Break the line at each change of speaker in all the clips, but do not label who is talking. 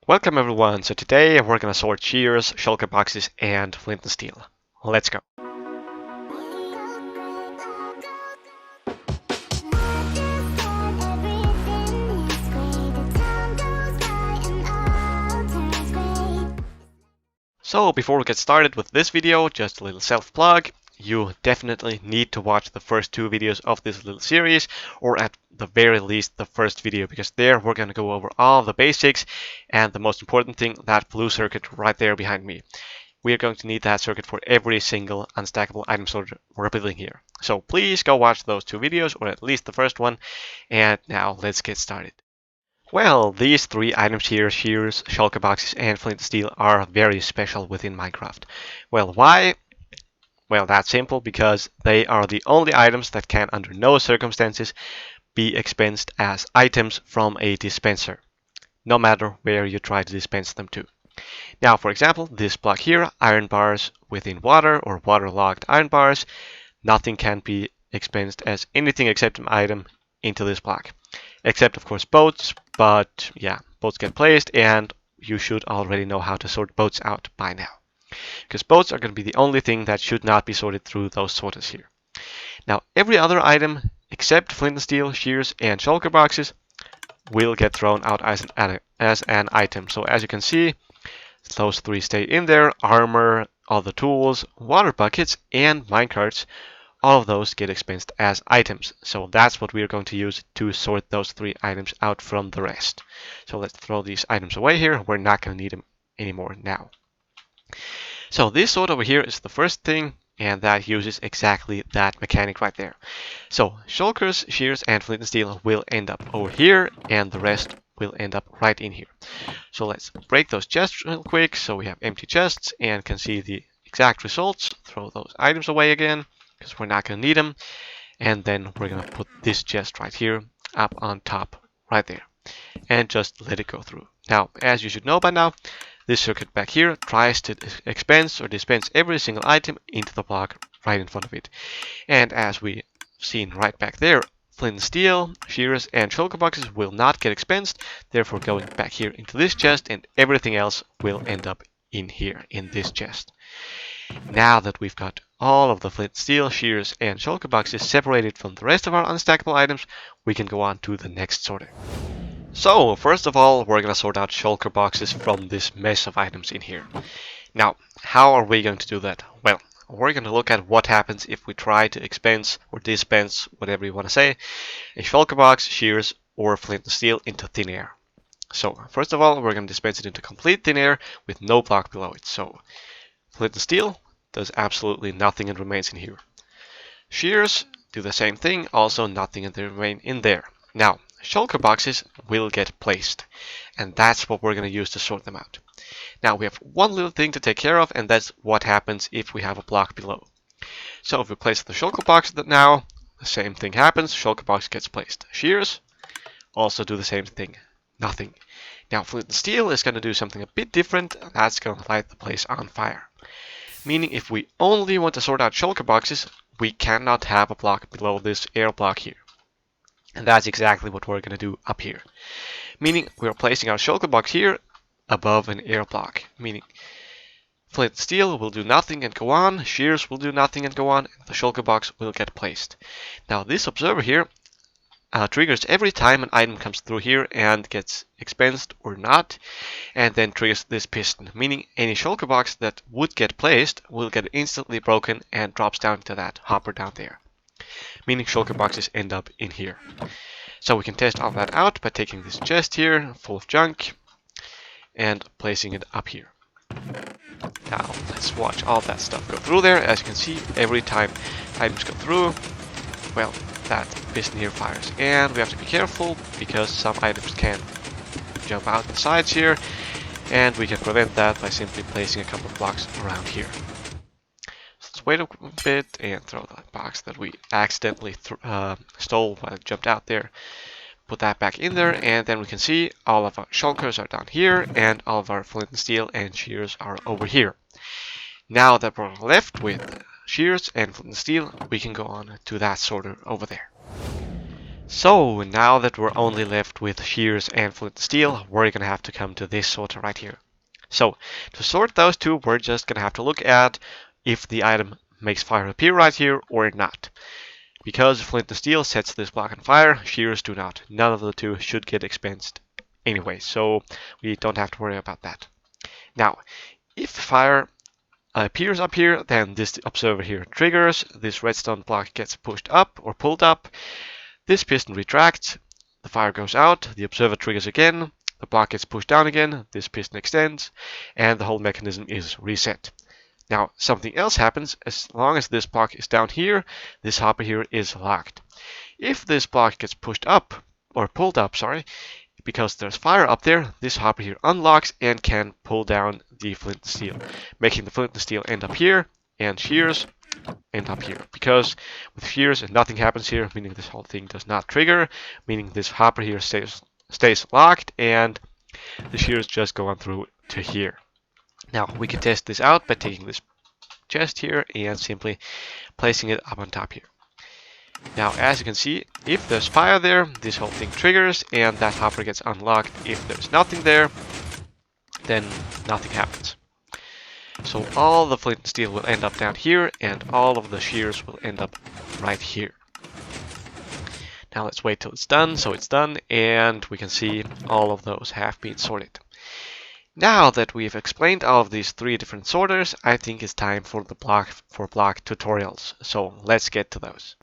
Welcome everyone, so today we're gonna sort shears, shulker boxes, and flint and steel. Let's go. So before we get started with this video, just a little self-plug. You definitely need to watch the first two videos of this little series, or at the very least the first video, because there we're going to go over all the basics and the most important thing, that blue circuit right there behind me. We are going to need that circuit for every single unstackable item sorter we're building here. So please go watch those two videos, or at least the first one, and now let's get started. Well, these three items here, shears, shulker boxes, and flint and steel, are very special within Minecraft. Well, why? Well, that's simple, because they are the only items that can, under no circumstances, be expensed as items from a dispenser, no matter where you try to dispense them to. Now, for example, this block here, iron bars within water or waterlogged iron bars, nothing can be expensed as anything except an item into this block. Except, of course, boats, but yeah, boats get placed, and you should already know how to sort boats out by now. Because boats are going to be the only thing that should not be sorted through those sorters here. Now, every other item except flint and steel, shears, and shulker boxes will get thrown out as an item. So as you can see, those three stay in there: armor, all the tools, water buckets, and minecarts. All of those get expensed as items. So that's what we are going to use to sort those three items out from the rest. So let's throw these items away here. We're not going to need them anymore now. So this sort over here is the first thing, and that uses exactly that mechanic right there. So shulkers, shears, and flint and steel will end up over here, and the rest will end up right in here. So let's break those chests real quick so we have empty chests and can see the exact results. Throw those items away again, because we're not going to need them. And then we're going to put this chest right here up on top right there, and just let it go through. Now, as you should know by now, this circuit back here tries to expense or dispense every single item into the block right in front of it. And as we've seen right back there, flint and steel, shears, and shulker boxes will not get expensed, therefore going back here into this chest, and everything else will end up in here, in this chest. Now that we've got all of the flint, steel, shears, and shulker boxes separated from the rest of our unstackable items, we can go on to the next sorter. So, first of all, we're going to sort out shulker boxes from this mess of items in here. Now, how are we going to do that? Well, we're going to look at what happens if we try to expense or dispense, whatever you want to say, a shulker box, shears, or flint and steel into thin air. So, first of all, we're going to dispense it into complete thin air with no block below it. So, flint and steel does absolutely nothing and remains in here. Shears do the same thing, also nothing and they remain in there. Now, shulker boxes will get placed, and that's what we're going to use to sort them out. Now, we have one little thing to take care of, and that's what happens if we have a block below. So if we place the shulker box now, the same thing happens, shulker box gets placed. Shears also do the same thing, nothing. Now, flint and steel is going to do something a bit different, and that's going to light the place on fire. Meaning, if we only want to sort out shulker boxes, we cannot have a block below this air block here. And that's exactly what we're going to do up here. Meaning, we're placing our shulker box here above an air block. Meaning, flint and steel will do nothing and go on, shears will do nothing and go on, and the shulker box will get placed. Now, this observer here triggers every time an item comes through here and gets expensed or not, and then triggers this piston, meaning any shulker box that would get placed will get instantly broken and drops down to that hopper down there, meaning shulker boxes end up in here. So we can test all that out by taking this chest here full of junk and placing it up here. Now let's watch all that stuff go through there. As you can see, every time items go through, well, that piston here fires, and we have to be careful because some items can jump out the sides here, and we can prevent that by simply placing a couple of blocks around here. So let's wait a bit and throw that box that we accidentally stole while it jumped out there. Put that back in there, and then we can see all of our shulkers are down here, and all of our flint and steel and shears are over here. Now that we're left with shears and flint and steel, we can go on to that sorter over there. So now that we're only left with shears and flint and steel, we're gonna have to come to this sorter right here. So to sort those two, we're just gonna have to look at if the item makes fire appear right here or not. Because flint and steel sets this block on fire, shears do not. None of the two should get expensed anyway, so we don't have to worry about that. Now, if fire appears up here, then this observer here triggers, this redstone block gets pushed up or pulled up, this piston retracts, the fire goes out, the observer triggers again, the block gets pushed down again, this piston extends, and the whole mechanism is reset. Now, something else happens as long as this block is down here, this hopper here is locked. If this block gets pushed up, or pulled up, sorry, because there's fire up there, this hopper here unlocks and can pull down the flint and steel, making the flint and steel end up here, and shears end up here. Because with shears and nothing happens here, meaning this whole thing does not trigger, meaning this hopper here stays locked, and the shears just go on through to here. Now we can test this out by taking this chest here and simply placing it up on top here. Now as you can see, if there's fire there, this whole thing triggers and that hopper gets unlocked. If there's nothing there, then nothing happens. So all the flint and steel will end up down here and all of the shears will end up right here. Now let's wait till it's done. So it's done and we can see all of those have been sorted. Now that we've explained all of these three different sorters, I think it's time for the block tutorials. So let's get to those.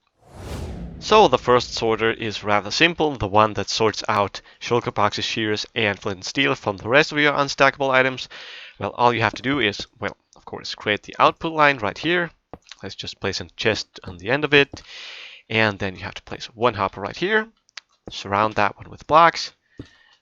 So the first sorter is rather simple, the one that sorts out Shulker Boxes, shears, and flint and steel from the rest of your unstackable items. Well, all you have to do is, well, of course, create the output line right here. Let's just place a chest on the end of it. And then you have to place one hopper right here, surround that one with blocks.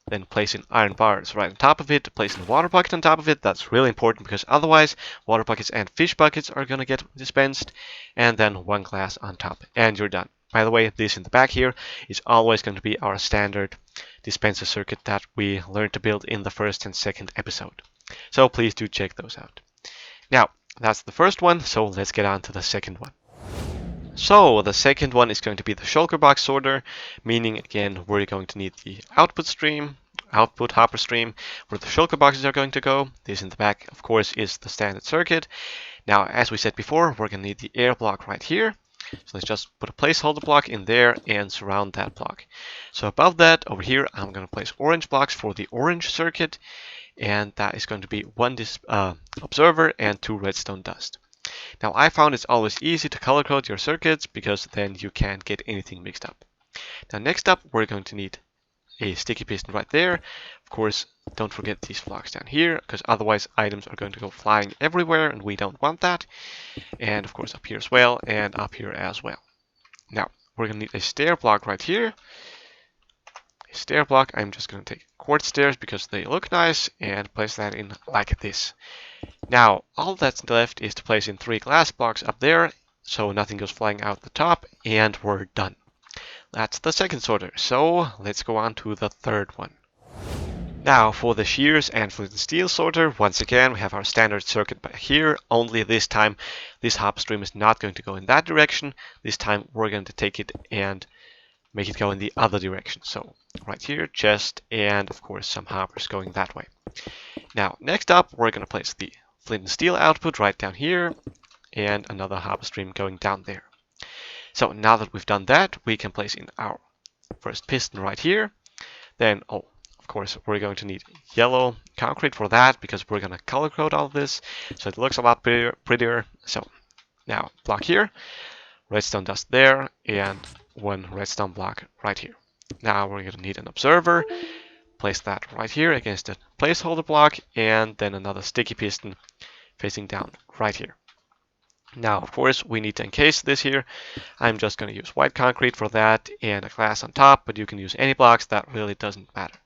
Then place in iron bars right on top of it, place in a water bucket on top of it. That's really important because otherwise water buckets and fish buckets are going to get dispensed. And then one glass on top and you're done. By the way, this in the back here is always going to be our standard dispenser circuit that we learned to build in the first and second episode. So please do check those out. Now, that's the first one, so let's get on to the second one. So the second one is going to be the Shulker box sorter, meaning again we're going to need the output hopper stream, where the Shulker boxes are going to go. This in the back, of course, is the standard circuit. Now, as we said before, we're going to need the air block right here. So let's just put a placeholder block in there and surround that block. So above that, over here, I'm going to place orange blocks for the orange circuit, and that is going to be one observer and 2 redstone dust. Now I found it's always easy to color code your circuits because then you can't get anything mixed up. Now next up we're going to need a sticky piston right there. Of course, don't forget these blocks down here because otherwise items are going to go flying everywhere and we don't want that. And of course up here as well and up here as well. Now we're going to need a stair block right here. A stair block, I'm just going to take quartz stairs because they look nice and place that in like this. Now, all that's left is to place in 3 glass blocks up there, so nothing goes flying out the top, and we're done. That's the second sorter, so let's go on to the third one. Now, for the shears and flint and steel sorter, once again, we have our standard circuit back here, only this time this hop stream is not going to go in that direction. This time we're going to take it and make it go in the other direction. So, right here, chest, and of course some hoppers going that way. Now, next up, we're going to place the flint and steel output right down here, and another hopper stream going down there. So now that we've done that, we can place in our first piston right here. Then, of course, we're going to need yellow concrete for that because we're going to color code all of this, so it looks a lot prettier. So now, block here, redstone dust there, and 1 redstone block right here. Now we're going to need an observer. Place that right here against a placeholder block, and then another sticky piston facing down right here. Now, of course, we need to encase this here. I'm just going to use white concrete for that and a glass on top, but you can use any blocks, that really doesn't matter.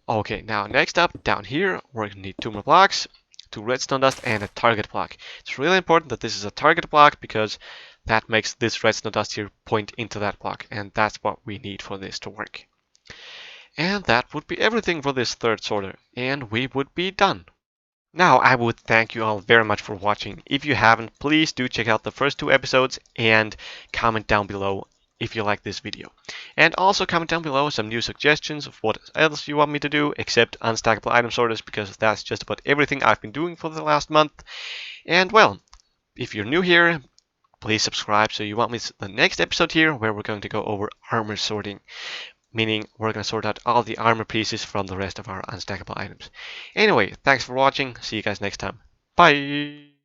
Okay, now next up, down here, we're going to need 2 more blocks, 2 redstone dust, and a target block. It's really important that this is a target block because that makes this redstone dust here point into that block, and that's what we need for this to work. And that would be everything for this third sorter, and we would be done. Now, I would thank you all very much for watching. If you haven't, please do check out the first 2 episodes and comment down below if you like this video. And also comment down below some new suggestions of what else you want me to do, except unstackable item sorters, because that's just about everything I've been doing for the last month. And well, if you're new here, please subscribe so you won't miss the next episode here, where we're going to go over armor sorting, meaning we're going to sort out all the armor pieces from the rest of our unstackable items. Anyway, thanks for watching. See you guys next time. Bye!